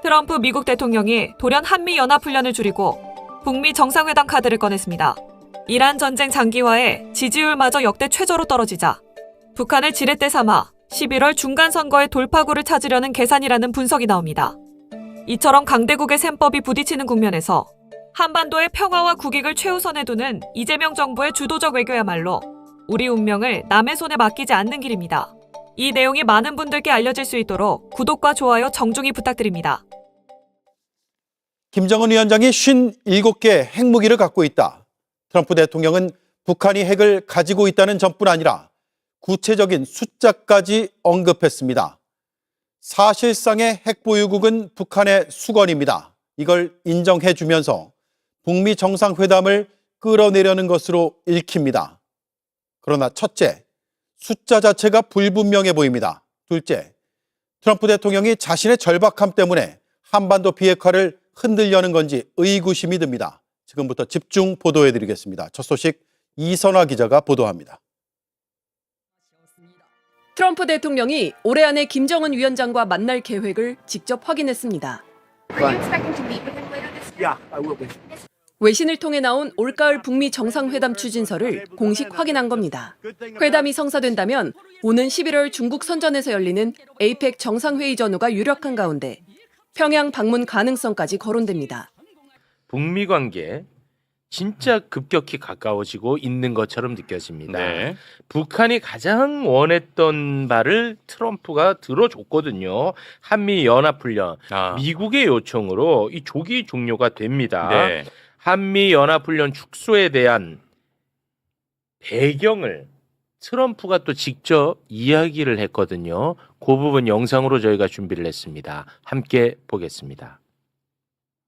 트럼프 미국 대통령이 돌연 한미연합훈련을 줄이고 북미 정상회담 카드를 꺼냈습니다. 이란 전쟁 장기화에 지지율마저 역대 최저로 떨어지자 북한을 지렛대 삼아 11월 중간선거의 돌파구를 찾으려는 계산이라는 분석이 나옵니다. 이처럼 강대국의 셈법이 부딪히는 국면에서 한반도의 평화와 국익을 최우선에 두는 이재명 정부의 주도적 외교야말로 우리 운명을 남의 손에 맡기지 않는 길입니다. 이 내용이 많은 분들께 알려질 수 있도록 구독과 좋아요 정중히 부탁드립니다. 김정은 위원장이 57개 핵무기를 갖고 있다. 트럼프 대통령은 북한이 핵을 가지고 있다는 점뿐 아니라 구체적인 숫자까지 언급했습니다. 사실상의 핵보유국은 북한의 수건입니다. 이걸 인정해주면서 북미 정상회담을 끌어내려는 것으로 읽힙니다. 그러나 첫째, 숫자 자체가 불분명해 보입니다. 둘째, 트럼프 대통령이 자신의 절박함 때문에 한반도 비핵화를 흔들려는 건지 의구심이 듭니다. 지금부터 집중 보도해드리겠습니다. 첫 소식 이선화 기자가 보도합니다. 트럼프 대통령이 올해 안에 김정은 위원장과 만날 계획을 직접 확인했습니다. 외신을 통해 나온 올가을 북미 정상회담 추진서를 공식 확인한 겁니다. 회담이 성사된다면 오는 11월 중국 선전에서 열리는 에이펙 정상회의 전후가 유력한 가운데 평양 방문 가능성까지 거론됩니다. 북미 관계 진짜 급격히 가까워지고 있는 것처럼 느껴집니다. 네. 북한이 가장 원했던 바를 트럼프가 들어줬거든요. 한미 연합훈련, 미국의 요청으로 이 조기 종료가 됩니다. 네. 한미 연합훈련 축소에 대한 배경을 트럼프가 또 직접 이야기를 했거든요. 그 부분 영상으로 저희가 준비를 했습니다. 함께 보겠습니다.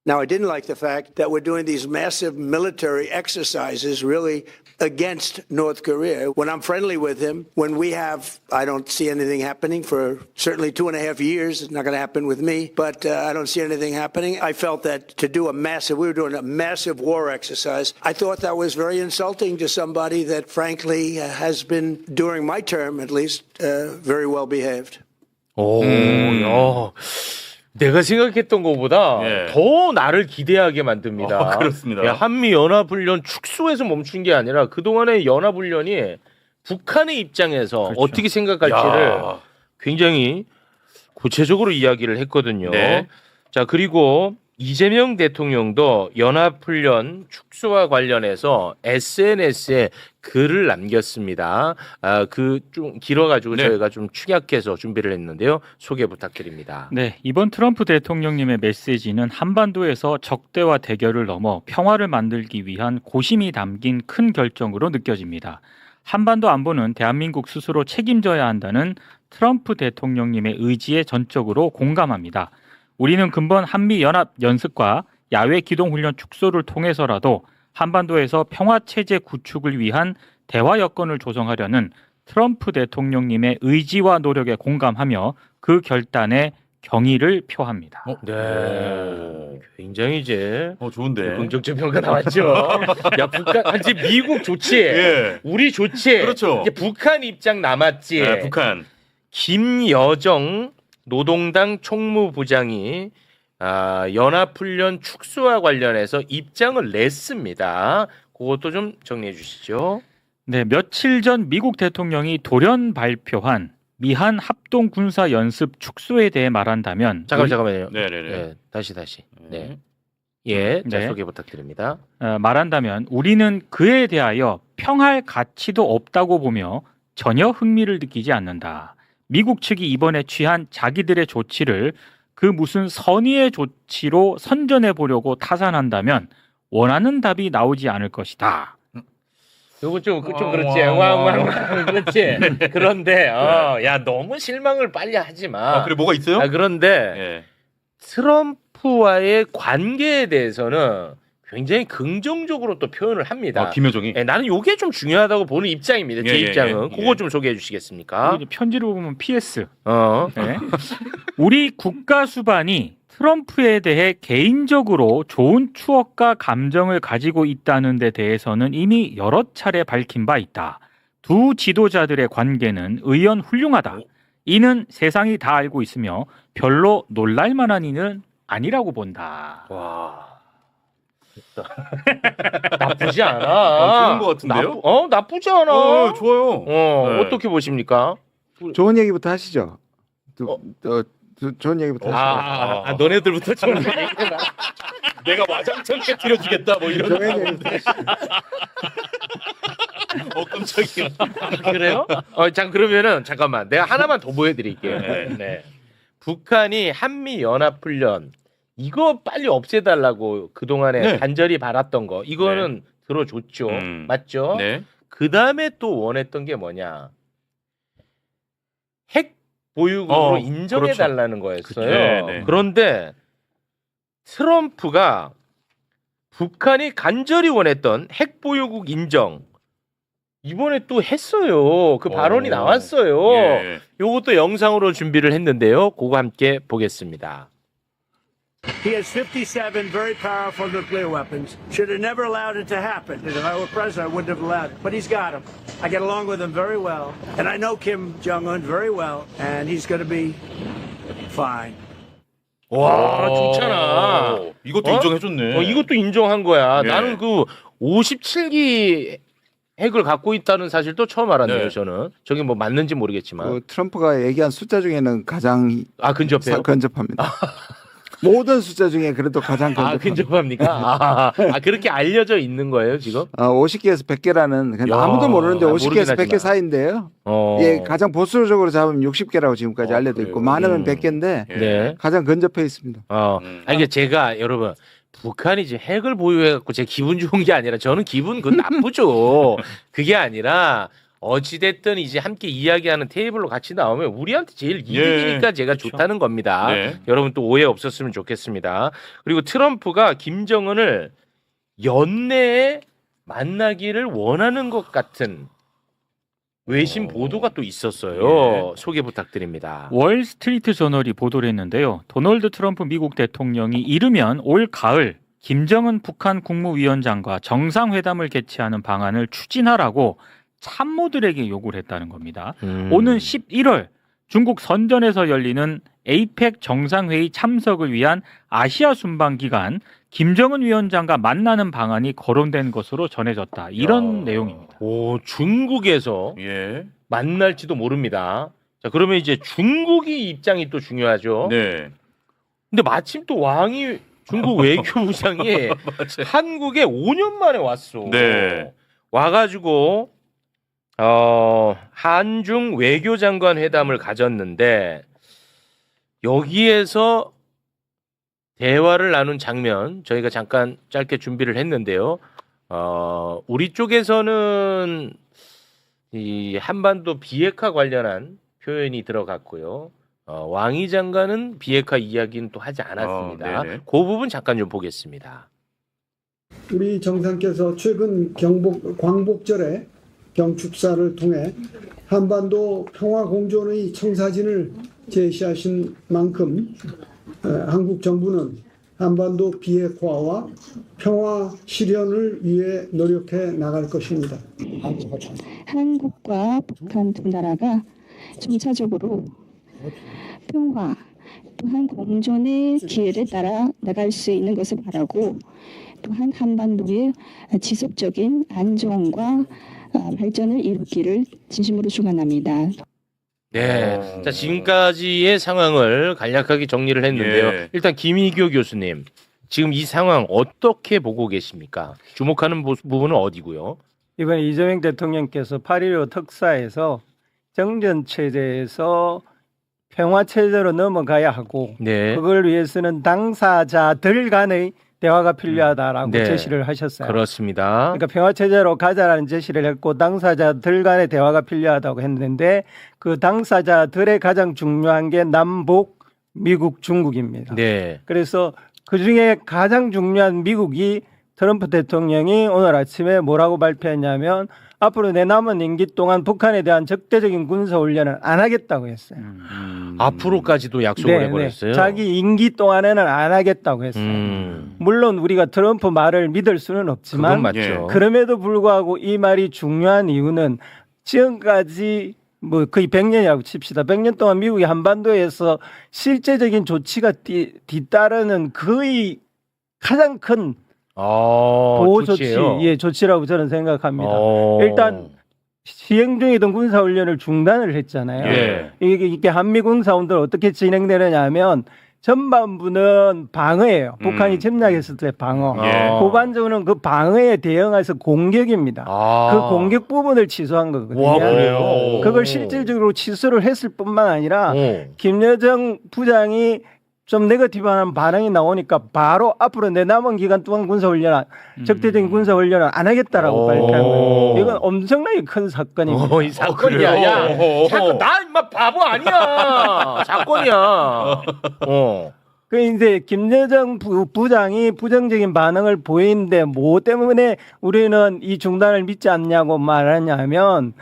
Now, I didn't like the fact that we're doing these massive military exercises really against North Korea. When I'm friendly with him, when we have, I don't see anything happening for certainly 2.5 years. It's not going to happen with me, but I don't see anything happening. I felt that to do we were doing a massive war exercise. I thought that was very insulting to somebody that frankly has been, during my term at least, very well behaved. 야. 내가 생각했던 것보다 더 나를 기대하게 만듭니다. 그렇습니다. 한미 연합훈련 축소해서 멈춘 게 아니라 그동안의 연합훈련이 북한의 입장에서 그렇죠. 어떻게 생각할지를 굉장히 구체적으로 이야기를 했거든요. 네. 자, 그리고 이재명 대통령도 연합훈련 축소와 관련해서 SNS에 글을 남겼습니다. 그 좀 길어가지고 저희가 좀 축약해서 준비를 했는데요. 소개 부탁드립니다. 네, 이번 트럼프 대통령님의 메시지는 한반도에서 적대와 대결을 넘어 평화를 만들기 위한 고심이 담긴 큰 결정으로 느껴집니다. 한반도 안보는 대한민국 스스로 책임져야 한다는 트럼프 대통령님의 의지에 전적으로 공감합니다. 우리는 근본 한미연합 연습과 야외 기동훈련 축소를 통해서라도 한반도에서 평화체제 구축을 위한 대화 여건을 조성하려는 트럼프 대통령님의 의지와 노력에 공감하며 그 결단에 경의를 표합니다. 네, 굉장히 이제 좋은데. 긍정적 평가 나왔죠. 야, 북한 이제 미국 좋지, 우리 좋지. 그렇죠. 이제 북한 입장 남았지. 네, 북한. 김여정 노동당 총무부장이 연합훈련 축소와 관련해서 입장을 냈습니다. 그것도 좀 정리해 주시죠. 네, 며칠 전 미국 대통령이 돌연 발표한 미한 합동 군사 연습 축소에 대해 말한다면 잠깐만요. 네네네. 네, 다시. 네. 예, 자, 네. 소개 부탁드립니다. 말한다면 우리는 그에 대하여 평할 가치도 없다고 보며 전혀 흥미를 느끼지 않는다. 미국 측이 이번에 취한 자기들의 조치를 그 무슨 선의의 조치로 선전해 보려고 타산한다면 원하는 답이 나오지 않을 것이다. 요거 좀 그렇지. 왕 그렇지. 그런데 야, 너무 실망을 빨리 하지 마. 그래 뭐가 있어요? 그런데 트럼프와의 관계에 대해서는 굉장히 긍정적으로 또 표현을 합니다. 김여정이. 나는 이게 좀 중요하다고 보는 입장입니다. 제 입장은. 그거 좀 소개해 주시겠습니까? 편지를 보면 PS. 네. 우리 국가 수반이 트럼프에 대해 개인적으로 좋은 추억과 감정을 가지고 있다는 데 대해서는 이미 여러 차례 밝힌 바 있다. 두 지도자들의 관계는 의연 훌륭하다. 이는 세상이 다 알고 있으며 별로 놀랄 만한 일은 아니라고 본다. 와. 나쁘지 않아. 좋은 것 같은데요? 나쁘지 않아. 좋아요. 네. 어떻게 보십니까? 좋은 얘기부터 하시죠. 좋은 얘기부터 하시죠. 너네들부터 좀 얘기해라. 내가 와장창 깨뜨려주겠다 뭐 이런. 좋은 얘기부터 하시죠. 깜짝이야. 그래요? 자 그러면은 잠깐만 내가 하나만 더 보여드릴게요. 네. 북한이 한미 연합훈련 이거 빨리 없애달라고 그 동안에 네. 간절히 바랐던 거 이거는 들어줬죠. 맞죠? 네. 그 다음에 또 원했던 게 뭐냐? 핵 보유국으로 인정해달라는 거였어요. 그쵸. 네, 네. 그런데 트럼프가 북한이 간절히 원했던 핵 보유국 인정 이번에 또 했어요. 그 발언이 나왔어요. 예. 요것도 영상으로 준비를 했는데요. 그거 함께 보겠습니다. He has 57 very powerful nuclear weapons. Should have never allowed it to happen. If I were president, I wouldn't have allowed it. But he's got them. I get along with him very well. And I know Kim Jong-un very well. And he's going to be fine. 와, 좋잖아. 이것도 인정해줬네. 이것도 인정한 거야. 예. 나는 그 57기 핵을 갖고 있다는 사실도 처음 알았네요. 네. 저는 저게 뭐 맞는지 모르겠지만. 그 트럼프가 얘기한 숫자 중에는 가장 근접해요? 근접합니다. 모든 숫자 중에 그래도 가장 근접합니다. 근접합니까? 그렇게 알려져 있는 거예요 지금? 50개에서 100개라는 야, 아무도 모르는데 모르긴 50개에서 100개 하지만. 사이인데요. 예, 가장 보수적으로 잡으면 60개라고 지금까지 알려져 있고 그래요? 많으면 100개인데 네. 가장 근접해 있습니다. 이게 제가 여러분 북한이 이제 핵을 보유해갖고 제 기분 좋은 게 아니라 저는 기분 그건 나쁘죠. 그게 아니라 어찌됐든 이제 함께 이야기하는 테이블로 같이 나오면 우리한테 제일 이득이니까 제가 좋다는 겁니다. 네. 여러분 또 오해 없었으면 좋겠습니다. 그리고 트럼프가 김정은을 연내에 만나기를 원하는 것 같은 외신 보도가 또 있었어요. 소개 부탁드립니다. 월스트리트 저널이 보도를 했는데요. 도널드 트럼프 미국 대통령이 이르면 올 가을 김정은 북한 국무위원장과 정상회담을 개최하는 방안을 추진하라고 참모들에게 요구를 했다는 겁니다. 오는 11월 중국 선전에서 열리는 에이펙 정상회의 참석을 위한 아시아 순방 기간 김정은 위원장과 만나는 방안이 거론된 것으로 전해졌다. 이런 내용입니다. 오, 중국에서 예. 만날지도 모릅니다. 자, 그러면 이제 중국이 입장이 또 중요하죠. 네. 근데 마침 또 왕이 중국 외교부장이 한국에 5년 만에 왔어. 네. 와가지고 한중 외교장관 회담을 가졌는데 여기에서 대화를 나눈 장면 저희가 잠깐 짧게 준비를 했는데요. 우리 쪽에서는 이 한반도 비핵화 관련한 표현이 들어갔고요. 왕이 장관은 비핵화 이야기는 또 하지 않았습니다. 네네. 그 부분 잠깐 좀 보겠습니다. 우리 정상께서 최근 광복절에 경축사를 통해 한반도 평화공존의 청사진을 제시하신 만큼 한국 정부는 한반도 비핵화와 평화 실현을 위해 노력해 나갈 것입니다. 한국과 북한 두 나라가 점차적으로 평화 또한 공존의 기회를 따라 나갈 수 있는 것을 바라고 또한 한반도의 지속적인 안정과 발전을 이루기를 진심으로 축원합니다. 네. 자, 지금까지의 상황을 간략하게 정리를 했는데요. 예. 일단 김희교 교수님, 지금 이 상황 어떻게 보고 계십니까? 주목하는 부분은 어디고요? 이번 이재명 대통령께서 8.15 특사에서 정전체제에서 평화체제로 넘어가야 하고 네. 그걸 위해서는 당사자들 간의 대화가 필요하다라고 네. 제시를 하셨어요. 그렇습니다. 그러니까 평화체제로 가자라는 제시를 했고 당사자들 간의 대화가 필요하다고 했는데 그 당사자들의 가장 중요한 게 남북, 미국, 중국입니다. 네. 그래서 그중에 가장 중요한 미국이 트럼프 대통령이 오늘 아침에 뭐라고 발표했냐면 앞으로 내 남은 임기 동안 북한에 대한 적대적인 군사훈련을 안 하겠다고 했어요. 앞으로까지도 약속을 해버렸어요. 자기 임기 동안에는 안 하겠다고 했어요. 물론 우리가 트럼프 말을 믿을 수는 없지만 그건 맞죠. 그럼에도 불구하고 이 말이 중요한 이유는 지금까지 뭐 거의 100년이라고 칩시다. 100년 동안 미국이 한반도에서 실제적인 조치가 뒤따르는 거의 가장 큰 보호 조치예요? 조치라고 저는 생각합니다. 어. 일단 시행 중이던 군사훈련을 중단을 했잖아요. 예. 이게 한미 군사훈련을 어떻게 진행되느냐 하면 전반부는 방어예요. 북한이 침략했을 때 방어. 예. 후반적으로는 그 방어에 대응해서 공격입니다. 그 공격 부분을 취소한 거거든요. 와, 그래요? 그걸 실질적으로 취소를 했을 뿐만 아니라 오. 김여정 부장이 좀 네거티브한 반응이 나오니까 바로 앞으로 내 남은 기간 동안 군사훈련, 적대적인 군사훈련을 안 하겠다라고 발표한 거예요. 이건 엄청나게 큰 사건입니다. 이 사건이야. 야, 사건 나 임마 바보 아니야. 사건이야. 그 이제 김여정 부장이 부정적인 반응을 보이는데 뭐 때문에 우리는 이 중단을 믿지 않냐고 말하냐면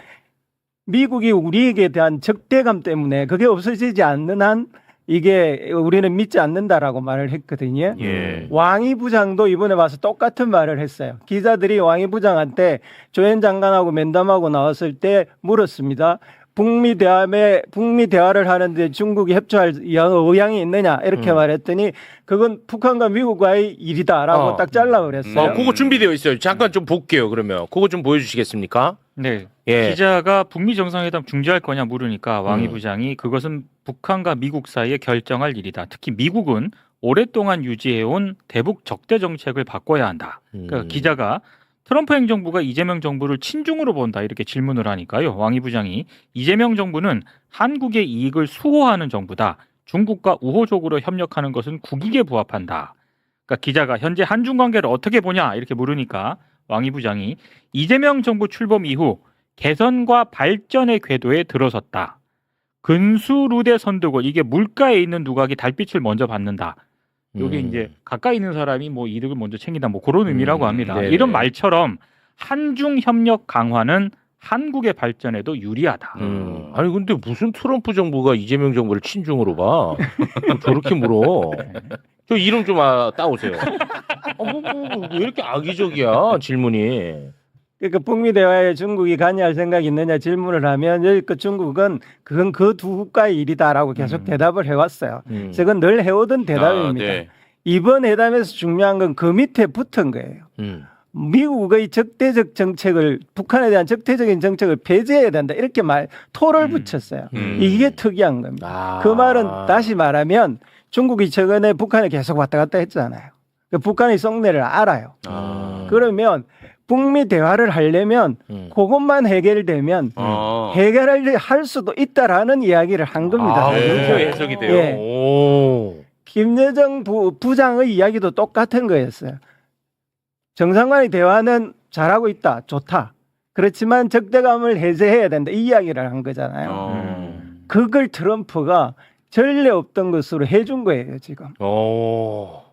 미국이 우리에게 대한 적대감 때문에 그게 없어지지 않는 한 이게 우리는 믿지 않는다라고 말을 했거든요. 예. 왕이 부장도 이번에 와서 똑같은 말을 했어요. 기자들이 왕이 부장한테 조현 장관하고 면담하고 나왔을 때 물었습니다. 북미 대화를 하는데 중국이 협조할 의향이 있느냐 이렇게 말했더니 그건 북한과 미국과의 일이다라고 딱 잘라버렸어요. 그거 준비되어 있어요. 잠깐 좀 볼게요. 그러면 그거 좀 보여주시겠습니까? 네. 예. 기자가 북미 정상회담 중지할 거냐 물으니까 왕이 부장이 그것은 북한과 미국 사이에 결정할 일이다. 특히 미국은 오랫동안 유지해온 대북 적대 정책을 바꿔야 한다. 그러니까 기자가 트럼프 행정부가 이재명 정부를 친중으로 본다 이렇게 질문을 하니까요. 왕이 부장이 이재명 정부는 한국의 이익을 수호하는 정부다. 중국과 우호적으로 협력하는 것은 국익에 부합한다. 그러니까 기자가 현재 한중 관계를 어떻게 보냐 이렇게 물으니까 왕이 부장이 이재명 정부 출범 이후 개선과 발전의 궤도에 들어섰다. 근수루대 선두고 이게 물가에 있는 누각이 달빛을 먼저 받는다. 여기 이제 가까이 있는 사람이 뭐 이득을 먼저 챙긴다 뭐 그런 의미라고 합니다. 네네. 이런 말처럼 한중 협력 강화는 한국의 발전에도 유리하다. 아니 근데 무슨 트럼프 정부가 이재명 정부를 친중으로 봐? 저렇게 물어. 저 이름 좀 따오세요. 왜 이렇게 악의적이야 질문이? 그러니까 북미 대화에 중국이 관여할 생각이 있느냐 질문을 하면 여기껏 중국은 그건 그 두 국가의 일이다라고 계속 대답을 해왔어요. 그건 늘 해오던 대답입니다. 네. 이번 회담에서 중요한 건 그 밑에 붙은 거예요. 미국의 적대적 정책을 북한에 대한 적대적인 정책을 폐지해야 된다 이렇게 토를 붙였어요. 이게 특이한 겁니다. 그 말은 다시 말하면 중국이 최근에 북한에 계속 왔다 갔다 했잖아요. 북한의 속내를 알아요. 그러면 북미 대화를 하려면 그것만 해결되면 해결할 수도 있다라는 이야기를 한 겁니다. 그렇게 해석이 돼요. 예. 오. 김여정 부장의 이야기도 똑같은 거였어요. 정상간의 대화는 잘하고 있다. 좋다. 그렇지만 적대감을 해제해야 된다. 이 이야기를 한 거잖아요. 그걸 트럼프가 전례 없던 것으로 해준 거예요, 지금.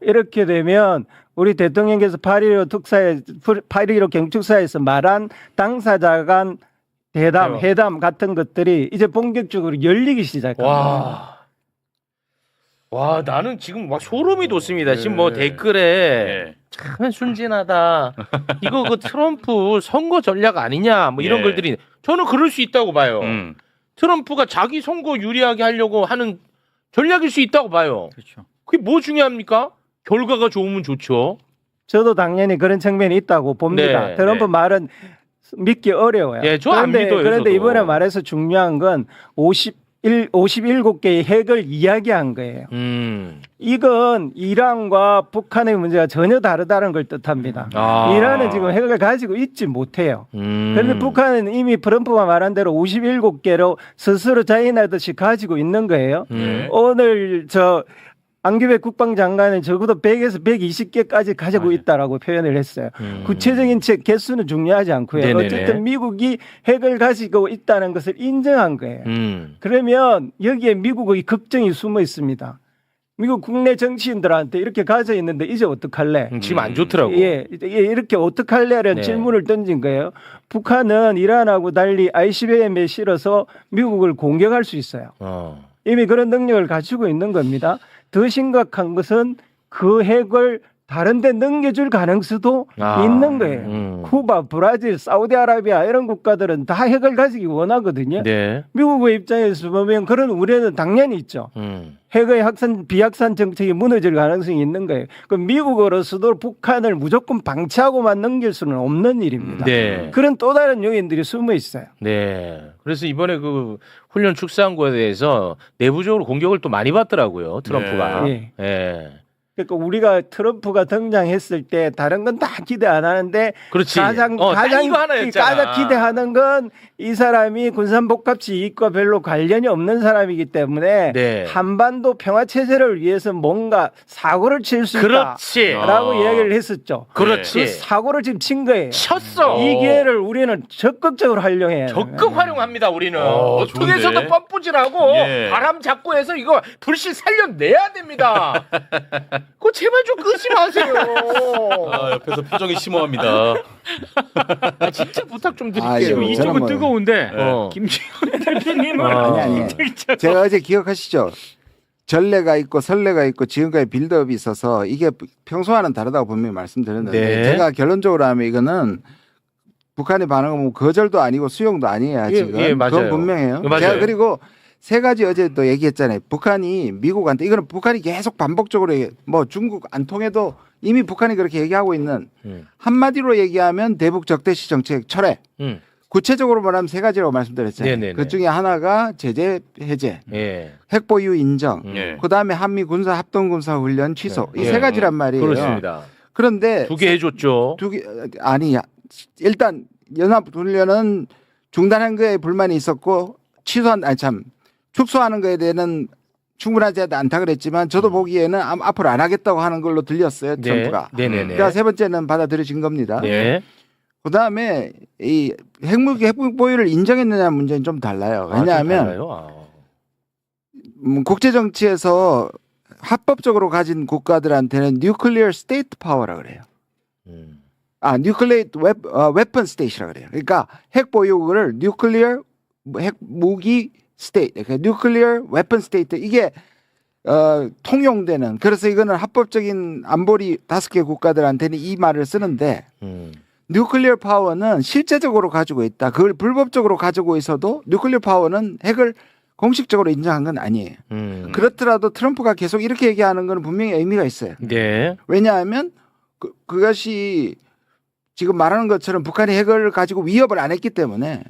이렇게 되면 우리 대통령께서 8.15 경축사에서 말한 당사자 간 회담 같은 것들이 이제 본격적으로 열리기 시작합니다. 와, 나는 지금 막 소름이 돋습니다. 지금 뭐 댓글에 참 순진하다. 이거 그 트럼프 선거 전략 아니냐 뭐 이런 글들이 저는 그럴 수 있다고 봐요. 트럼프가 자기 선거 유리하게 하려고 하는 전략일 수 있다고 봐요. 그렇죠. 그게 뭐 중요합니까? 결과가 좋으면 좋죠. 저도 당연히 그런 측면이 있다고 봅니다. 네, 트럼프 말은 믿기 어려워요. 예, 저 안 믿어요. 그런데 저도. 이번에 말해서 중요한 건 57개의 핵을 이야기한 거예요. 이건 이란과 북한의 문제가 전혀 다르다는 걸 뜻합니다. 이란은 지금 핵을 가지고 있지 못해요. 그런데 북한은 이미 트럼프가 말한 대로 57개로 스스로 자인하듯이 가지고 있는 거예요. 오늘 안규백 국방장관은 적어도 100에서 120개까지 가지고 있다라고 표현을 했어요. 구체적인 개수는 중요하지 않고요. 네네네. 어쨌든 미국이 핵을 가지고 있다는 것을 인정한 거예요. 그러면 여기에 미국의 걱정이 숨어 있습니다. 미국 국내 정치인들한테 이렇게 가져 있는데 이제 어떡할래? 지금 안 좋더라고. 예, 이렇게 어떡할래라는 네. 질문을 던진 거예요. 북한은 이란하고 달리 ICBM에 실어서 미국을 공격할 수 있어요. 이미 그런 능력을 가지고 있는 겁니다. 더 심각한 것은 그 핵을 다른 데 넘겨줄 가능성도 아, 있는 거예요. 쿠바, 브라질, 사우디아라비아 이런 국가들은 다 핵을 가지기 원하거든요. 네. 미국의 입장에서 보면 그런 우려는 당연히 있죠. 핵의 비확산 정책이 무너질 가능성이 있는 거예요. 그럼 미국으로서도 북한을 무조건 방치하고만 넘길 수는 없는 일입니다. 네. 그런 또 다른 요인들이 숨어 있어요. 네. 그래서 이번에 그 훈련 축소한 거에 대해서 내부적으로 공격을 또 많이 받더라고요. 트럼프가. 네. 예. 그러니까 우리가 트럼프가 등장했을 때 다른 건 다 기대 안 하는데 그렇지. 가장 딱 이거 하나였잖아. 가장 기대하는 건 이 사람이 군산복합지 이익과 별로 관련이 없는 사람이기 때문에 네. 한반도 평화 체제를 위해서 뭔가 사고를 칠 수 그렇지. 있다라고 이야기를 했었죠. 그렇지. 그 사고를 지금 친 거예요. 쳤어. 이 기회를 우리는 적극적으로 활용해야 돼요. 적극 활용합니다. 우리는 어떻게 좋은데? 해서든 뻔뿌질하고 예. 바람 잡고 해서 이거 불씨 살려내야 됩니다. 그거 제발 좀 끄지 마세요. 아, 옆에서 표정이 심오합니다. 아, 진짜 부탁 좀 드릴게요. 아이고, 지금 이쪽은 저는 뭐- 뜨거운데 어. 김지훈 대표님은 아니. 제가 어제 기억하시죠? 전례가 있고 선례가 있고 지금까지 빌드업이 있어서 이게 평소와는 다르다고 분명히 말씀드렸는데 네. 제가 결론적으로 하면 이거는 북한의 반응은 뭐 거절도 아니고 수용도 아니에요. 예, 지금 예, 맞아요. 그건 분명해요. 맞아요. 제가 그리고 세 가지 어제도 얘기했잖아요. 북한이 미국한테 이거는 북한이 계속 반복적으로 뭐 중국 안 통해도 이미 북한이 그렇게 얘기하고 있는 한마디로 얘기하면 대북 적대시 정책 철회. 구체적으로 말하면 세 가지라고 말씀드렸잖아요. 네네네. 그 중에 하나가 제재 해제, 예. 핵 보유 인정, 예. 그다음에 한미 군사 합동 군사 훈련 취소. 예. 이 세 가지란 말이에요. 그렇습니다. 그런데 두 개 해줬죠. 두 개 아니 일단 연합 훈련은 중단한 거에 불만이 있었고 축소하는 거에 대해서는 충분하지 않다 그랬지만 저도 보기에는 앞으로 안 하겠다고 하는 걸로 들렸어요. 네. 트럼프가. 네네네. 그러니까 세 번째는 받아들여진 겁니다. 네. 그다음에 이 핵무기 보유를 인정했느냐 문제는 좀 달라요. 왜냐하면 국제 정치에서 합법적으로 가진 국가들한테는 뉴클리어 스테이트 파워라 그래요. 뉴클리어 웨펀 스테이트라 그래요. 그러니까 핵 보유를 뉴클리어 핵 무기 스테이트, 그러니까 뉴클리어 웨펀 스테이트 이게 통용되는. 그래서 이거는 합법적인 안보리 5개 국가들한테는 이 말을 쓰는데 뉴클리어 파워는 실제적으로 가지고 있다. 그걸 불법적으로 가지고 있어도 뉴클리어 파워는 핵을 공식적으로 인정한 건 아니에요. 그렇더라도 트럼프가 계속 이렇게 얘기하는 건 분명히 의미가 있어요. 네. 왜냐하면 그것이 지금 말하는 것처럼 북한이 핵을 가지고 위협을 안 했기 때문에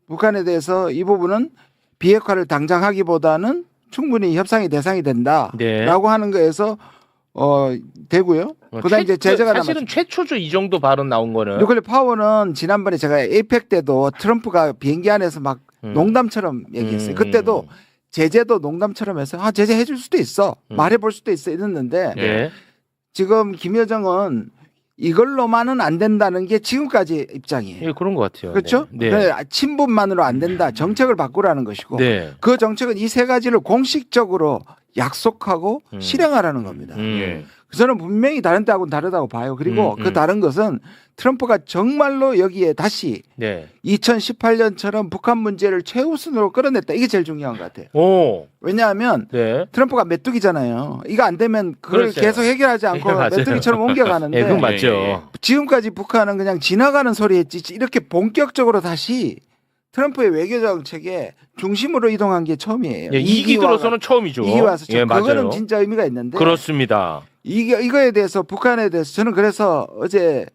북한에 대해서 이 부분은 비핵화를 당장 하기보다는 충분히 협상의 대상이 된다라고 네. 하는 거에서 되고요. 그다음 이제 제재가 사실은 최초죠. 이 정도 발언 나온 거는. 뉴클리어 파워는 지난번에 제가 에이펙 때도 트럼프가 비행기 안에서 막 농담처럼 얘기했어요. 그때도 제재도 농담처럼 해서 제재 해줄 수도 있어. 말해볼 수도 있어 이랬는데 네. 지금 김여정은 이걸로만은 안 된다는 게 지금까지 입장이에요. 예, 그런 것 같아요. 그렇죠? 네. 그래, 친분만으로 안 된다. 정책을 바꾸라는 것이고 네. 그 정책은 이 세 가지를 공식적으로 약속하고 실행하라는 겁니다. 예. 저는 분명히 다른 때하고는 다르다고 봐요. 그리고 그 다른 것은 트럼프가 정말로 여기에 다시 네. 2018년처럼 북한 문제를 최우선으로 끌어냈다. 이게 제일 중요한 것 같아요. 오. 왜냐하면 네. 트럼프가 메뚜기잖아요. 이거 안 되면 그걸 그렇죠. 계속 해결하지 않고 맞아요. 메뚜기처럼 옮겨가는데 예, 그건 맞죠. 예. 지금까지 북한은 그냥 지나가는 소리 했지 이렇게 본격적으로 다시 트럼프의 외교 정책에 중심으로 이동한 게 처음이에요. 예, 이기 들어서는 처음이죠. 이기 와서 예, 그거는 맞아요. 진짜 의미가 있는데 그렇습니다. 이거에 대해서 북한에 대해서 저는 그래서 어제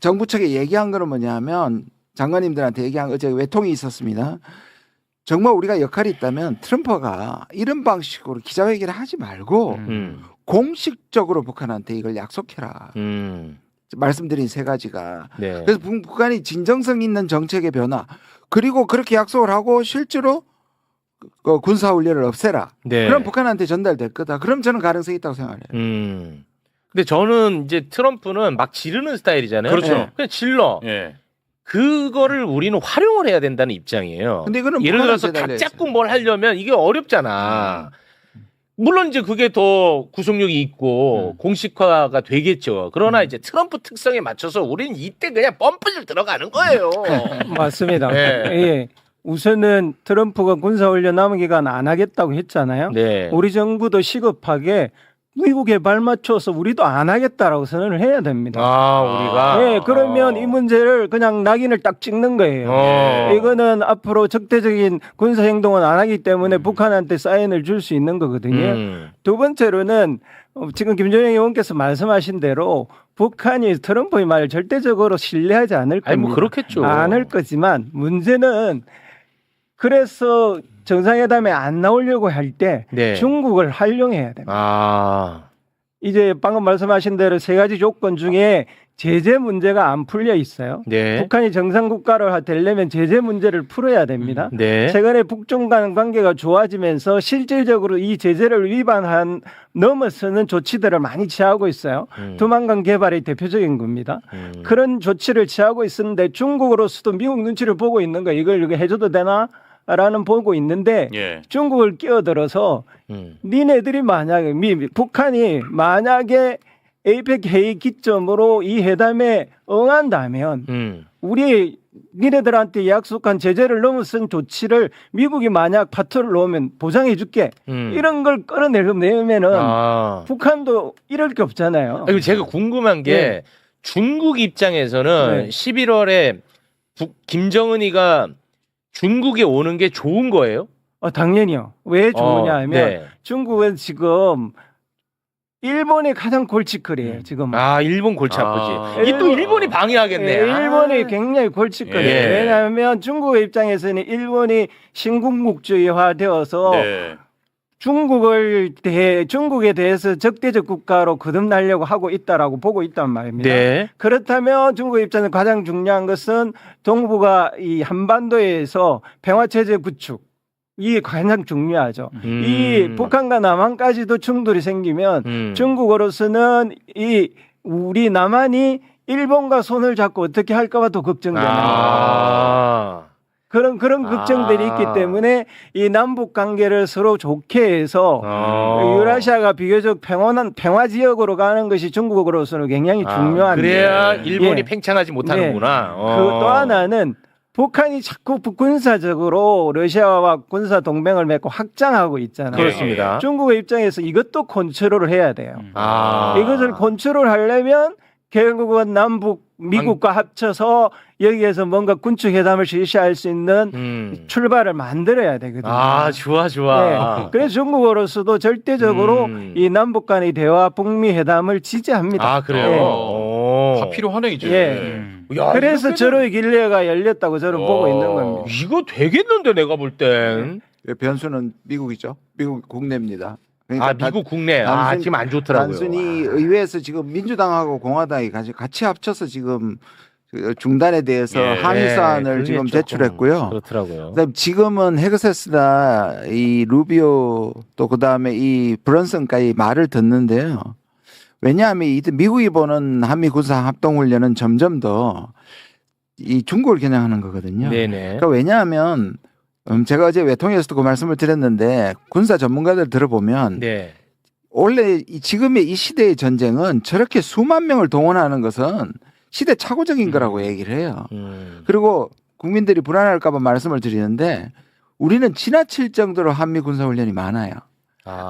정부 측에 얘기한 거는 뭐냐면 장관님들한테 얘기한 어제 외통이 있었습니다. 정말 우리가 역할이 있다면 트럼프가 이런 방식으로 기자회견을 하지 말고 공식적으로 북한한테 이걸 약속해라. 말씀드린 세 가지가. 네. 그래서 북한이 진정성 있는 정책의 변화 그리고 그렇게 약속을 하고 실제로 군사 훈련을 없애라. 네. 그럼 북한한테 전달될 거다. 그럼 저는 가능성이 있다고 생각해요. 근데 저는 이제 트럼프는 막 지르는 스타일이잖아요. 그렇죠. 그냥 질러. 예. 그거를 우리는 활용을 해야 된다는 입장이에요. 근데 이거는 예를 들어서 북한한테 각 잡고 뭘 하려면 이게 어렵잖아. 물론 이제 그게 더 구속력이 있고 공식화가 되겠죠. 그러나 이제 트럼프 특성에 맞춰서 우리는 이때 그냥 펌프질 들어가는 거예요. 맞습니다. 네. 예. 우선은 트럼프가 군사훈련 남은 기간 안 하겠다고 했잖아요. 네. 우리 정부도 시급하게 미국에 발맞춰서 우리도 안 하겠다라고 선언을 해야 됩니다. 우리가. 네, 그러면 이 문제를 그냥 낙인을 딱 찍는 거예요. 이거는 앞으로 적대적인 군사 행동은 안 하기 때문에 북한한테 사인을 줄 수 있는 거거든요. 두 번째로는 지금 김종영 의원께서 말씀하신 대로 북한이 트럼프의 말을 절대적으로 신뢰하지 않을 겁니다. 아니 뭐 그렇겠죠. 안 할 거지만 문제는 그래서 정상회담에 안 나오려고 할 때 네. 중국을 활용해야 됩니다. 이제 방금 말씀하신 대로 세 가지 조건 중에 제재 문제가 안 풀려 있어요. 네. 북한이 정상국가로 되려면 제재 문제를 풀어야 됩니다. 네. 최근에 북중 간 관계가 좋아지면서 실질적으로 이 제재를 위반한 넘어서는 조치들을 많이 취하고 있어요. 두만강 개발이 대표적인 겁니다. 그런 조치를 취하고 있었는데 중국으로서도 미국 눈치를 보고 있는 거 이걸 이렇게 해줘도 되나? 라는 보고 있는데 예. 중국을 끼어들어서 니네들이 만약에 북한이 만약에 에이펙 회의 기점으로 이 회담에 응한다면 우리 니네들한테 약속한 제재를 넘어선 조치를 미국이 만약 파토를 놓으면 보장해 줄게 이런 걸 끌어내면은 북한도 이럴 게 없잖아요. 그리고 제가 궁금한 게 네. 중국 입장에서는 네. 11월에 김정은이가 중국에 오는 게 좋은 거예요? 당연히요. 왜 좋으냐 하면 네. 중국은 지금 일본이 가장 골칫거리예요. 지금. 일본 골치 아프지. 이게 또 일본이 방해하겠네. 일본이 굉장히 골칫거리예요. 예. 왜냐하면 중국의 입장에서는 일본이 신궁국주의화 되어서 네. 중국에 대해서 적대적 국가로 거듭나려고 하고 있다라고 보고 있단 말입니다. 네. 그렇다면 중국 입장에서 가장 중요한 것은 동북아 이 한반도에서 평화체제 구축. 이게 가장 중요하죠. 이 북한과 남한까지도 충돌이 생기면 중국으로서는 우리 남한이 일본과 손을 잡고 어떻게 할까봐 더 걱정되는 그런 걱정들이 있기 때문에 이 남북 관계를 서로 좋게 해서 유라시아가 비교적 평화 지역으로 가는 것이 중국으로서는 굉장히 중요합니다. 그래야 일본이 팽창하지 못하는구나. 또 하나는 북한이 자꾸 군사적으로 러시아와 군사 동맹을 맺고 확장하고 있잖아요. 그렇습니다. 중국의 입장에서 이것도 컨트롤을 해야 돼요. 이것을 컨트롤하려면 결국은 남북 미국과 합쳐서 여기에서 뭔가 군축 회담을 실시할 수 있는 출발을 만들어야 되거든요. 좋아. 네. 그래서 중국으로서도 절대적으로 이 남북 간의 대화 북미 회담을 지지합니다. 그래요? 다 필요하네 이제. 야, 그래서 저로의 길레가 열렸다고 저는 보고 있는 겁니다. 이거 되겠는데 내가 볼 땐. 변수는 미국이죠. 미국 국내입니다. 그러니까 미국 국내. 지금 안 좋더라고요. 단순히 의회에서 지금 민주당하고 공화당이 같이 합쳐서 지금 중단에 대해서 항의 사안을 지금 제출했고요. 그렇더라고요. 그다음 지금은 헤그세스나 이 루비오 또 그다음에 이 브런슨까지 말을 듣는데요. 왜냐하면 미국이 보는 한미 군사 합동 훈련은 점점 더 이 중국을 겨냥하는 거거든요. 네네. 그러니까 왜냐하면 제가 어제 외통에서도 그 말씀을 드렸는데 군사 전문가들 들어보면 원래 지금의 이 시대의 전쟁은 저렇게 수만 명을 동원하는 것은 시대착오적인 거라고 얘기를 해요. 그리고 국민들이 불안할까 봐 말씀을 드리는데 우리는 지나칠 정도로 한미 군사훈련이 많아요.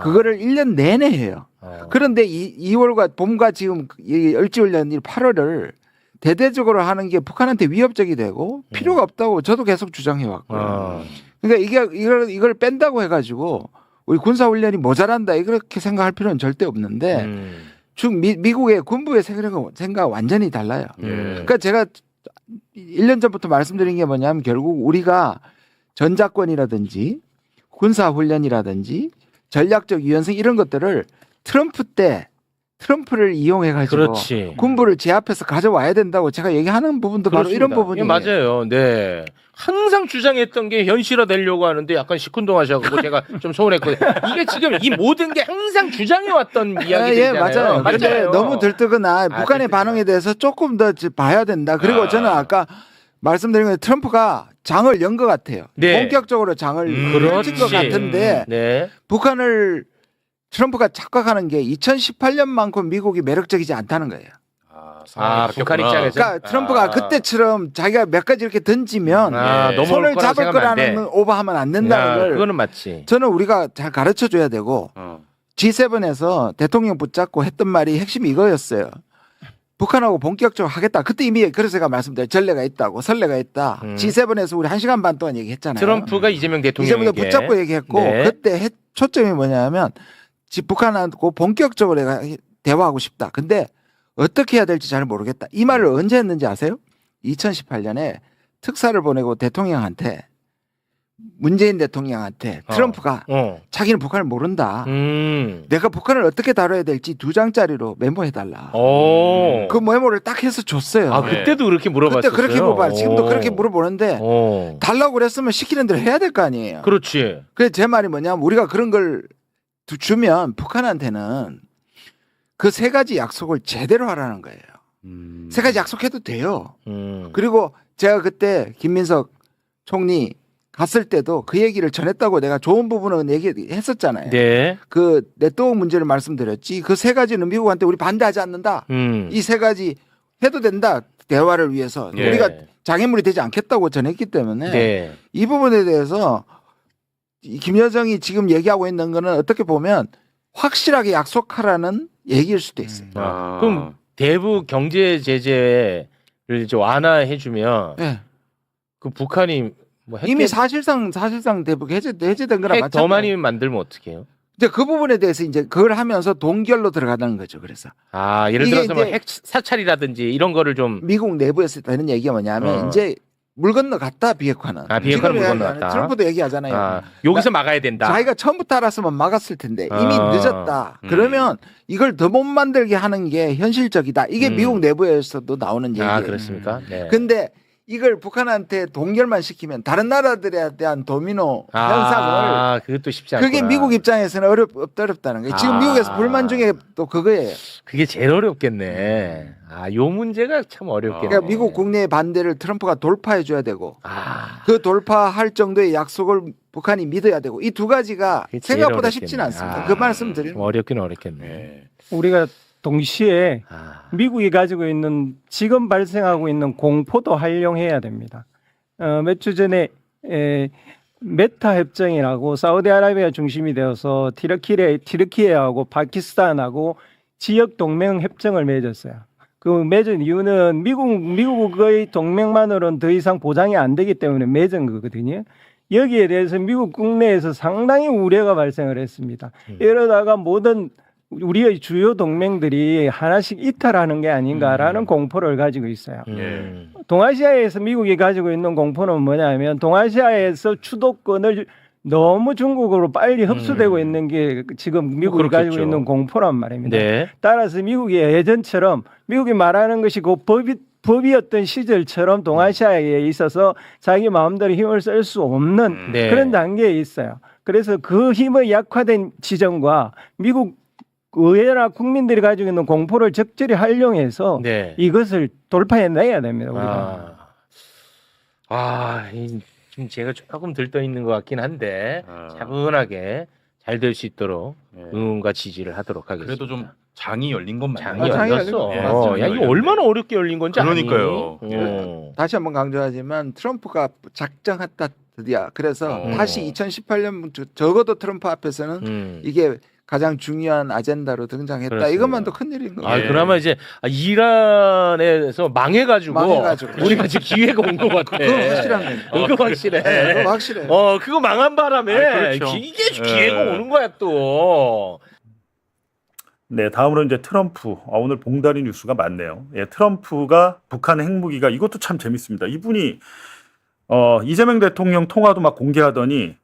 그거를 1년 내내 해요. 그런데 2월과 봄과 지금 을지훈련 8월을 대대적으로 하는 게 북한한테 위협적이 되고 필요가 없다고 저도 계속 주장해왔고요. 그러니까 이걸 뺀다고 해가지고 우리 군사훈련이 모자란다 이렇게 생각할 필요는 절대 없는데 미국의 군부의 생각은 완전히 달라요. 그러니까 제가 1년 전부터 말씀드린 게 뭐냐면 결국 우리가 전작권이라든지 군사훈련이라든지 전략적 유연성 이런 것들을 트럼프를 이용해가지고 군부를 제 앞에서 가져와야 된다고 제가 얘기하는 부분도 그렇습니다. 바로 이런 부분이에요. 맞아요. 네. 항상 주장했던 게 현실화되려고 하는데 약간 시큰둥하셔가지고 제가 좀 서운했거든요. 이게 지금 이 모든 게 항상 주장해왔던 이야기들이잖아요. 맞아요. 근데 너무 들뜨거나 북한의 반응에 대해서 조금 더 봐야 된다. 그리고 저는 아까 말씀드린 건 트럼프가 장을 연 것 같아요. 본격적으로 장을 펼친 것 같은데 북한을 트럼프가 착각하는 게 2018년만큼 미국이 매력적이지 않다는 거예요. 북한 입장에서. 그러니까 트럼프가 그때처럼 자기가 몇 가지 이렇게 던지면 손을 잡을 거라는 오버하면 안 된다는 걸. 그거는 맞지. 저는 우리가 잘 가르쳐 줘야 되고 G7에서 대통령 붙잡고 했던 말이 핵심이 이거였어요. 북한하고 본격적으로 하겠다. 그때 이미 그래서 제가 말씀드린 전례가 있다고 선례가 있다. G7에서 우리 1시간 반 동안 얘기했잖아요. 트럼프가 이재명 대통령에게 이재명도 붙잡고 얘기했고 네. 그때 초점이 뭐냐면 북한하고 본격적으로 내가 대화하고 싶다. 근데 어떻게 해야 될지 잘 모르겠다. 이 말을 언제 했는지 아세요? 2018년에 특사를 보내고 대통령한테 문재인 대통령한테 트럼프가 자기는 북한을 모른다. 내가 북한을 어떻게 다뤄야 될지 2장짜리로 메모해달라. 그 메모를 딱 해서 줬어요. 아 그때도 그렇게 물어봤어요. 그때 그렇게 물어봐. 지금도 그렇게 물어보는데 달라고 그랬으면 시키는 대로 해야 될 거 아니에요. 그렇지. 그래서 제 말이 뭐냐면 우리가 그런 걸 주면 북한한테는 그 3가지 약속을 제대로 하라는 거예요. 3가지 약속해도 돼요. 그리고 제가 그때 김민석 총리 갔을 때도 그 얘기를 전했다고 내가 좋은 부분은 얘기했었잖아요. 네. 그 네트워크 문제를 말씀드렸지. 그 3가지는 미국한테 우리 반대하지 않는다. 이 3가지 해도 된다. 대화를 위해서. 네. 우리가 장애물이 되지 않겠다고 전했기 때문에 네. 이 부분에 대해서 김여정이 지금 얘기하고 있는 거는 어떻게 보면 확실하게 약속하라는 얘기일 수도 있어요. 그럼 대북 경제 제재를 이제 완화해주면 네. 그 북한이 뭐 이미 사실상 대북 해제된 거랑 핵 마찬가지. 더 많이 만들면 어떡해요? 이제 그 부분에 대해서 이제 그걸 하면서 동결로 들어가는 거죠. 그래서 아 예를 이게 들어서 뭐 이제 핵 사찰이라든지 이런 거를 좀 미국 내부에서 되는 얘기가 뭐냐면 이제 물 건너갔다 비핵화는. 비핵화는 물 지금 건너갔다. 트럼프도 얘기하잖아요. 여기서 막아야 된다. 자기가 처음부터 알았으면 막았을 텐데 이미 늦었다. 그러면 이걸 더 못 만들게 하는 게 현실적이다. 이게 미국 내부에서도 나오는 얘기예요. 아 그렇습니까? 네. 근데 이걸 북한한테 동결만 시키면 다른 나라들에 대한 도미노 현상을 그것도 쉽지 않구나. 그게 미국 입장에서는 어렵다는 거예요. 지금 미국에서 불만 중에 또 그거예요. 그게 제일 어렵겠네. 요 문제가 참 어렵겠네. 그러니까 미국 국내의 반대를 트럼프가 돌파해 줘야 되고 그 돌파할 정도의 약속을 북한이 믿어야 되고 이 2가지가 그게 제일 생각보다 어렵겠네. 쉽지는 않습니다. 그 말씀 드리는 좀 어렵긴 어렵겠네. 우리가 동시에 미국이 가지고 있는 지금 발생하고 있는 공포도 활용해야 됩니다. 몇 주 전에 메타 협정이라고 사우디아라비아 중심이 되어서 티르키예하고 파키스탄하고 지역 동맹 협정을 맺었어요. 그 맺은 이유는 미국의 동맹만으로는 더 이상 보장이 안 되기 때문에 맺은 거거든요. 여기에 대해서 미국 국내에서 상당히 우려가 발생을 했습니다. 이러다가 모든 우리의 주요 동맹들이 하나씩 이탈하는 게 아닌가라는 공포를 가지고 있어요. 동아시아에서 미국이 가지고 있는 공포는 뭐냐면 동아시아에서 주도권을 너무 중국으로 빨리 흡수되고 있는 게 지금 미국이 그렇겠죠. 가지고 있는 공포란 말입니다. 네. 따라서 미국이 예전처럼 미국이 말하는 것이 그 법이었던 시절처럼 동아시아에 있어서 자기 마음대로 힘을 쓸 수 없는 네. 그런 단계에 있어요. 그래서 그 힘의 약화된 지점과 미국 의회나 국민들이 가지고 있는 공포를 적절히 활용해서 네. 이것을 돌파해내야 됩니다. 우리가. 지금 제가 조금 들떠 있는 것 같긴 한데 차분하게 잘 될 수 있도록 응원과 지지를 하도록 하겠습니다. 그래도 좀 장이 열린 건 맞나요? 장이 장이 열렸어. 열린 야 거. 이거 열렸네. 얼마나 어렵게 열린 건지 그러니까요. 아니? 다시 한번 강조하지만 트럼프가 작정했다 드디어. 그래서 다시 2018년 적어도 트럼프 앞에서는 이게 가장 중요한 아젠다로 등장했다. 그렇습니다. 이것만도 큰일인 거예요. 그나마 이제 이란에서 망해가지고 우리가 지금 기회가 온 것 같아. 그건 확실한 거예요. 그거 확실해. 그건 확실해. 그거 망한 바람에 그렇죠. 이게 기회가 오는 거야 또. 네, 다음으로 이제 트럼프. 오늘 봉다리 뉴스가 많네요. 트럼프가 북한 핵무기가 이것도 참 재밌습니다. 이분이 이재명 대통령 통화도 막 공개하더니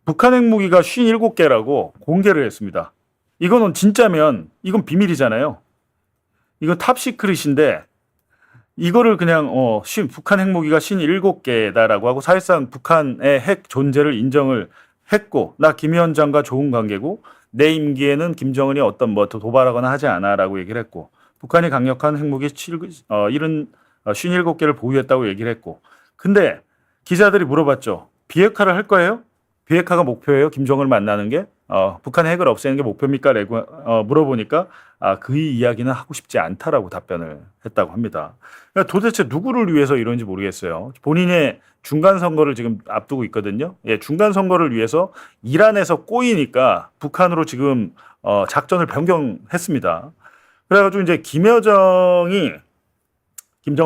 북한 핵무기가 57개라고 공개를 했습니다. 이거는 진짜면 이건 비밀이잖아요. 이건 탑시크릿인데 이거를 그냥 북한 핵무기가 57개다라고 하고 사실상 북한의 핵 존재를 인정을 했고 나 김 위원장과 좋은 관계고 내 임기에는 김정은이 어떤 뭐 도발하거나 하지 않아라고 얘기를 했고 북한이 강력한 핵무기 57개를 보유했다고 얘기를 했고 근데 기자들이 물어봤죠. 비핵화를 할 거예요? 비핵화가 목표예요? 김정은을 만나는 게? 북한의 핵을 없애는 게 목표입니까? 라고 물어보니까 그 이야기는 하고 싶지 않다라고 답변을 했다고 합니다. 그러니까 도대체 누구를 위해서 이런지 모르겠어요. 본인의 중간 선거를 지금 앞두고 있거든요. 예, 중간 선거를 위해서 이란에서 꼬이니까 북한으로 지금 작전을 변경했습니다. 그래가지고 이제 김정은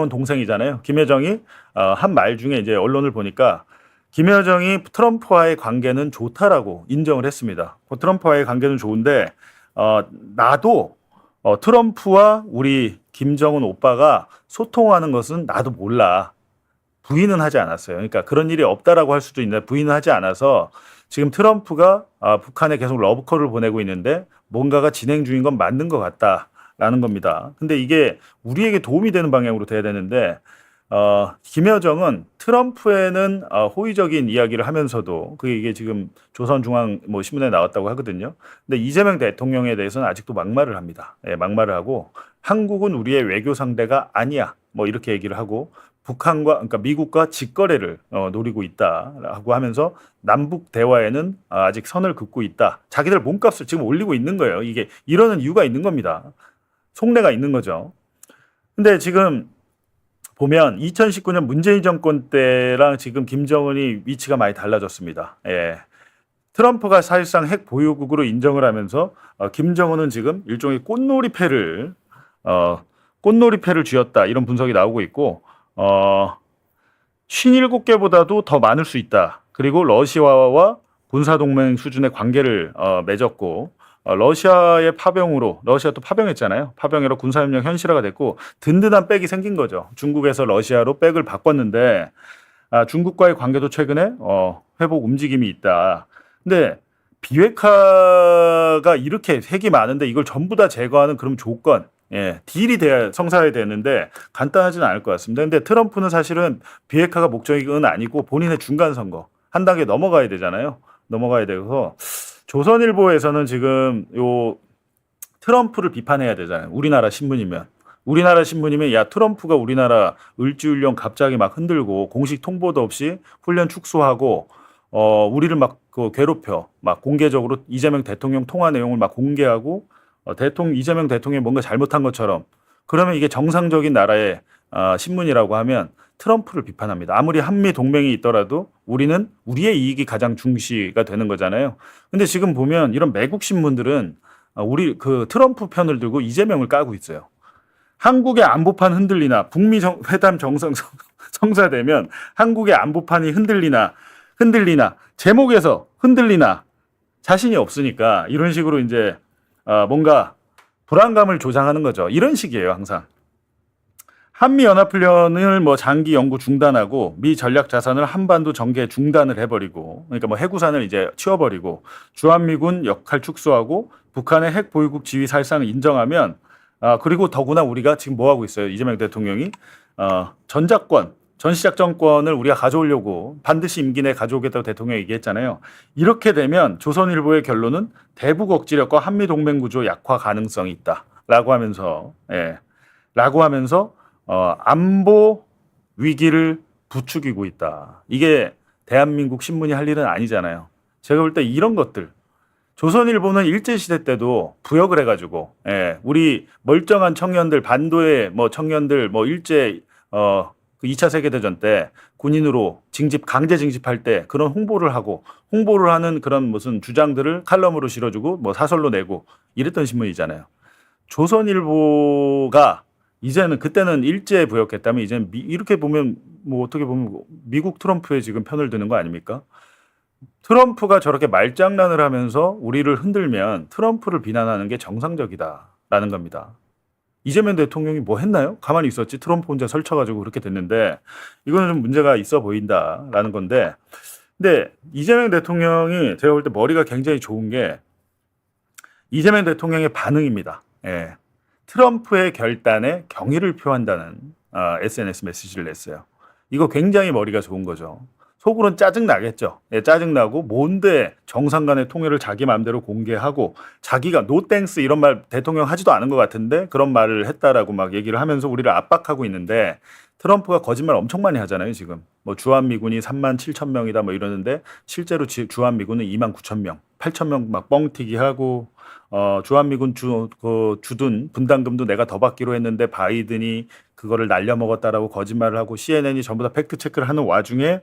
동생이잖아요. 김여정이 한 말 중에 이제 언론을 보니까 김여정이 트럼프와의 관계는 좋다라고 인정을 했습니다. 트럼프와의 관계는 좋은데 나도 트럼프와 우리 김정은 오빠가 소통하는 것은 나도 몰라. 부인은 하지 않았어요. 그러니까 그런 일이 없다라고 할 수도 있는데 부인은 하지 않아서 지금 트럼프가 북한에 계속 러브콜을 보내고 있는데 뭔가가 진행 중인 건 맞는 것 같다라는 겁니다. 근데 이게 우리에게 도움이 되는 방향으로 돼야 되는데 김여정은 트럼프에는 호의적인 이야기를 하면서도 그게 이게 지금 조선중앙 신문에 나왔다고 하거든요. 근데 이재명 대통령에 대해서는 아직도 막말을 합니다. 예, 막말을 하고 한국은 우리의 외교 상대가 아니야. 이렇게 얘기를 하고 그러니까 미국과 직거래를 노리고 있다라고 하면서 남북 대화에는 아직 선을 긋고 있다. 자기들 몸값을 지금 올리고 있는 거예요. 이게 이러는 이유가 있는 겁니다. 속내가 있는 거죠. 근데 지금 보면 2019년 문재인 정권 때랑 지금 김정은이 위치가 많이 달라졌습니다. 예. 트럼프가 사실상 핵 보유국으로 인정을 하면서 김정은은 지금 일종의 꽃놀이패를 쥐었다 이런 분석이 나오고 있고 57개보다도 더 많을 수 있다. 그리고 러시아와 군사동맹 수준의 관계를 맺었고 러시아의 파병으로 러시아 또 파병했잖아요. 파병으로 군사협력 현실화가 됐고 든든한 백이 생긴 거죠. 중국에서 러시아로 백을 바꿨는데 중국과의 관계도 최근에 회복 움직임이 있다. 근데 비핵화가 이렇게 핵이 많은데 이걸 전부 다 제거하는 그런 조건 딜이 돼야 성사해야 되는데 간단하지는 않을 것 같습니다. 근데 트럼프는 사실은 비핵화가 목적은 아니고 본인의 중간 선거 한 단계 넘어가야 되잖아요. 넘어가야 돼서 조선일보에서는 지금 요 트럼프를 비판해야 되잖아요. 우리나라 신문이면 야 트럼프가 우리나라 을지훈련 갑자기 막 흔들고 공식 통보도 없이 훈련 축소하고 우리를 막 괴롭혀 막 공개적으로 이재명 대통령 통화 내용을 막 공개하고 이재명 대통령이 뭔가 잘못한 것처럼 그러면 이게 정상적인 나라의 신문이라고 하면 트럼프를 비판합니다. 아무리 한미 동맹이 있더라도 우리는 우리의 이익이 가장 중시가 되는 거잖아요. 근데 지금 보면 이런 매국 신문들은 우리 그 트럼프 편을 들고 이재명을 까고 있어요. 한국의 안보판 흔들리나 북미 회담 성사되면 한국의 안보판이 흔들리나 제목에서 흔들리나 자신이 없으니까 이런 식으로 이제 뭔가 불안감을 조장하는 거죠. 이런 식이에요, 항상. 한미연합훈련을 장기 연구 중단하고 미 전략 자산을 한반도 전개 중단을 해버리고 그러니까 해구산을 이제 치워버리고 주한미군 역할 축소하고 북한의 핵 보유국 지위 사실상을 인정하면 그리고 더구나 우리가 지금 뭐 하고 있어요? 이재명 대통령이 전시작전권을 우리가 가져오려고 반드시 임기 내에 가져오겠다고 대통령이 얘기했잖아요. 이렇게 되면 조선일보의 결론은 대북 억지력과 한미 동맹 구조 약화 가능성이 있다라고 하면서 안보 위기를 부추기고 있다. 이게 대한민국 신문이 할 일은 아니잖아요. 제가 볼 때 이런 것들 조선일보는 일제시대 때도 부역을 해가지고 우리 멀쩡한 청년들 반도의 청년들 일제 2차 세계대전 때 군인으로 강제 징집할 때 그런 홍보를 하는 그런 무슨 주장들을 칼럼으로 실어주고 사설로 내고 이랬던 신문이잖아요. 조선일보가 이제는 그때는 일제에 부역했다면 이제는 이렇게 보면 어떻게 보면 미국 트럼프의 지금 편을 드는 거 아닙니까? 트럼프가 저렇게 말장난을 하면서 우리를 흔들면 트럼프를 비난하는 게 정상적이다라는 겁니다. 이재명 대통령이 뭐 했나요? 가만히 있었지. 트럼프 혼자 설쳐가지고 그렇게 됐는데 이거는 좀 문제가 있어 보인다라는 건데 근데 이재명 대통령이 제가 볼 때 머리가 굉장히 좋은 게 이재명 대통령의 반응입니다. 트럼프의 결단에 경의를 표한다는 SNS 메시지를 냈어요. 이거 굉장히 머리가 좋은 거죠. 속으로는 짜증나겠죠. 짜증나고 뭔데 정상 간의 통일을 자기 마음대로 공개하고 자기가 노 땡스 이런 말 대통령 하지도 않은 것 같은데 그런 말을 했다라고 막 얘기를 하면서 우리를 압박하고 있는데 트럼프가 거짓말 엄청 많이 하잖아요. 지금 주한미군이 37,000명이다 이러는데 실제로 주한미군은 29,000명, 8천 명 막 뻥튀기 하고 주한미군 주둔 분담금도 내가 더 받기로 했는데 바이든이 그거를 날려먹었다라고 거짓말을 하고 CNN이 전부 다 팩트 체크를 하는 와중에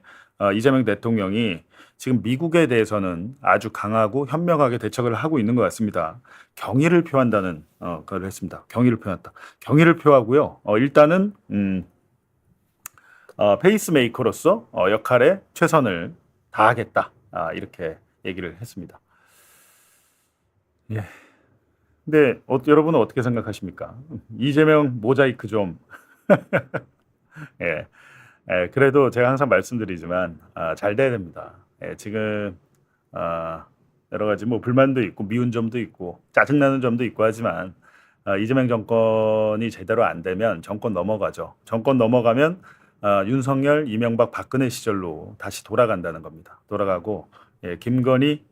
이재명 대통령이 지금 미국에 대해서는 아주 강하고 현명하게 대처를 하고 있는 것 같습니다. 경의를 표한다는 그걸 했습니다. 경의를 표한다. 경의를 표하고요. 일단은 페이스메이커로서 역할에 최선을 다하겠다. 이렇게 얘기를 했습니다. 예. 근데 여러분은 어떻게 생각하십니까? 이재명 모자이크 좀. 예. 그래도 제가 항상 말씀드리지만 잘 돼야 됩니다. 지금 여러 가지 뭐 불만도 있고 미운 점도 있고 짜증나는 점도 있고 하지만 이재명 정권이 제대로 안 되면 정권 넘어가죠. 정권 넘어가면 윤석열, 이명박, 박근혜 시절로 다시 돌아간다는 겁니다. 돌아가고 김건희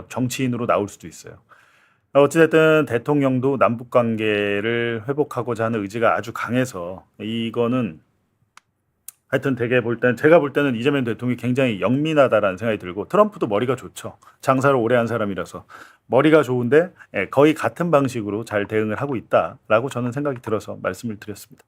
정치인으로 나올 수도 있어요. 어찌됐든 대통령도 남북 관계를 회복하고자 하는 의지가 아주 강해서 이거는 하여튼 제가 볼 때는 이재명 대통령이 굉장히 영민하다라는 생각이 들고 트럼프도 머리가 좋죠. 장사를 오래 한 사람이라서 머리가 좋은데 거의 같은 방식으로 잘 대응을 하고 있다라고 저는 생각이 들어서 말씀을 드렸습니다.